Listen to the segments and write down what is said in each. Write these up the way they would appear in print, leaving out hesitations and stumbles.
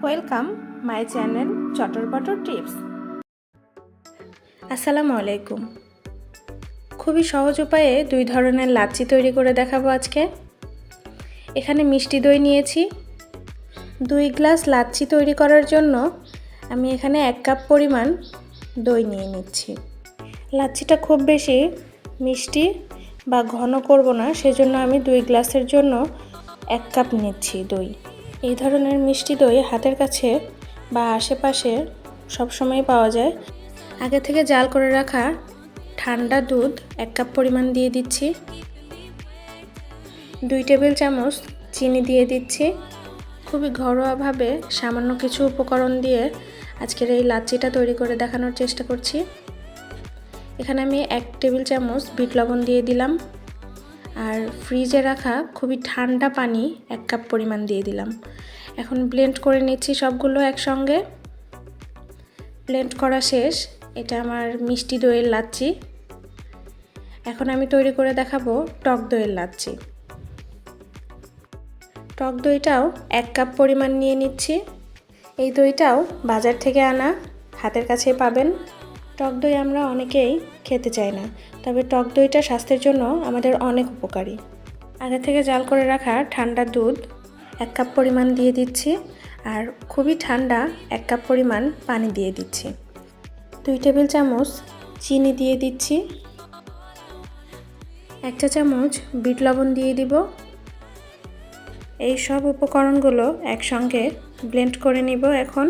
Welcome my channel Chotorpotor tips. আসসালামু আলাইকুম। খুবই সহজ উপায়ে দুই ধরনের লাচ্ছি তৈরি করে দেখাবো আজকে। এখানে মিষ্টি দই নিয়েছি। 2 গ্লাস লাচ্ছি তৈরি করার জন্য আমি এখানে 1 কাপ পরিমাণ দই নিয়ে নিচ্ছি। লাচ্ছিটা খুব বেশি মিষ্টি বা ঘন করব না, সেজন্য আমি 2 গ্লাসের জন্য 1 কাপ নিচ্ছি দই। এই ধরনের মিষ্টি দই হাতের কাছে বা আশেপাশে সবসময় পাওয়া যায়। আগে থেকে জাল করে রাখা ঠান্ডা দুধ 1 কাপ পরিমাণ দিয়ে দিচ্ছি। 2 টেবিল চামচ চিনি দিয়ে দিচ্ছি। খুবই ঘরোয়াভাবে সামান্য কিছু উপকরণ দিয়ে আজকের এই লাচ্ছিটা তৈরি করে দেখানোর চেষ্টা করছি। এখানে আমি 1 টেবিল চামচ বিট লবণ দিয়ে দিলাম, আর ফ্রিজে রাখা খুবই ঠান্ডা পানি 1 কাপ পরিমাণ দিয়ে দিলাম। এখন ব্লেন্ড করে নিচ্ছি সবগুলো একসঙ্গে। ব্লেন্ড করা শেষ। এটা আমার মিষ্টি দইয়ের লাচ্ছি। এখন আমি তৈরি করে দেখাবো টক দইয়ের লাচ্ছি। টক দইটাও 1 কাপ পরিমাণ নিয়ে নিচ্ছি। এই দইটাও বাজার থেকে আনা, হাতের কাছে পাবেন। টক দই আমরা অনেকেই খেতে চাই না, তবে টক দইটা স্বাস্থ্যের জন্য আমাদের অনেক উপকারী। আগে থেকে জাল করে রাখা ঠান্ডা দুধ 1 কাপ পরিমাণ দিয়ে দিচ্ছি, আর খুবই ঠান্ডা 1 কাপ পরিমাণ পানি দিয়ে দিচ্ছি। 2 টেবিল চামচ চিনি দিয়ে দিচ্ছি। 1 চা চামচ বিট লবণ দিয়ে দিব। এই সব উপকরণগুলো একসঙ্গে ব্লেন্ড করে নিব। এখন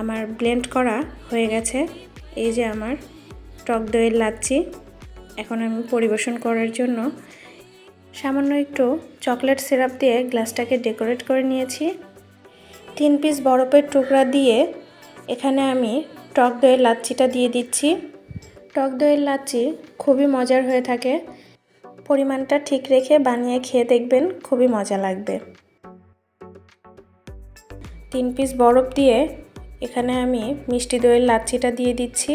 আমার ব্লেন্ড করা হয়ে গেছে। এই যে আমার টক দইয়ের লাচ্ছি। এখন আমি পরিবেশন করার জন্য সামান্য একটু চকলেট সিরাপ দিয়ে গ্লাসটাকে ডেকোরেট করে নিয়েছি। 3 পিস বরফের টুকরা দিয়ে এখানে আমি টক দইয়ের লাচ্ছিটা দিয়ে দিচ্ছি। টক দইয়ের লাচ্ছি খুবই মজার হয়ে থাকে। পরিমাণটা ঠিক রেখে বানিয়ে খেয়ে দেখবেন, খুবই মজা লাগবে। 3 পিস বরফ দিয়ে এখানে আমি মিষ্টি দইয়ের লাচ্ছিটা দিয়ে দিচ্ছি,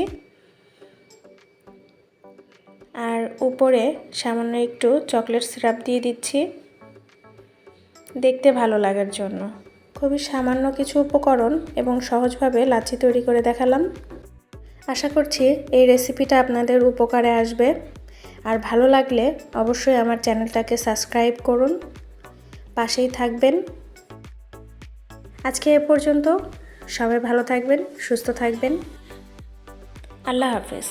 আর উপরে সামান্য একটু চকলেট সিরাপ দিয়ে দিচ্ছি দেখতে ভালো লাগার জন্য। খুবই সামান্য কিছু উপকরণ এবং সহজভাবে লাচ্ছি তৈরি করে দেখালাম। আশা করছি এই রেসিপিটা আপনাদের উপকারে আসবে, আর ভালো লাগলে অবশ্যই আমার চ্যানেলটাকে সাবস্ক্রাইব করুন, পাশেই থাকবেন। আজকে এ পর্যন্ত। সবাই ভালো থাকবেন, সুস্থ থাকবেন। আল্লাহ হাফেজ।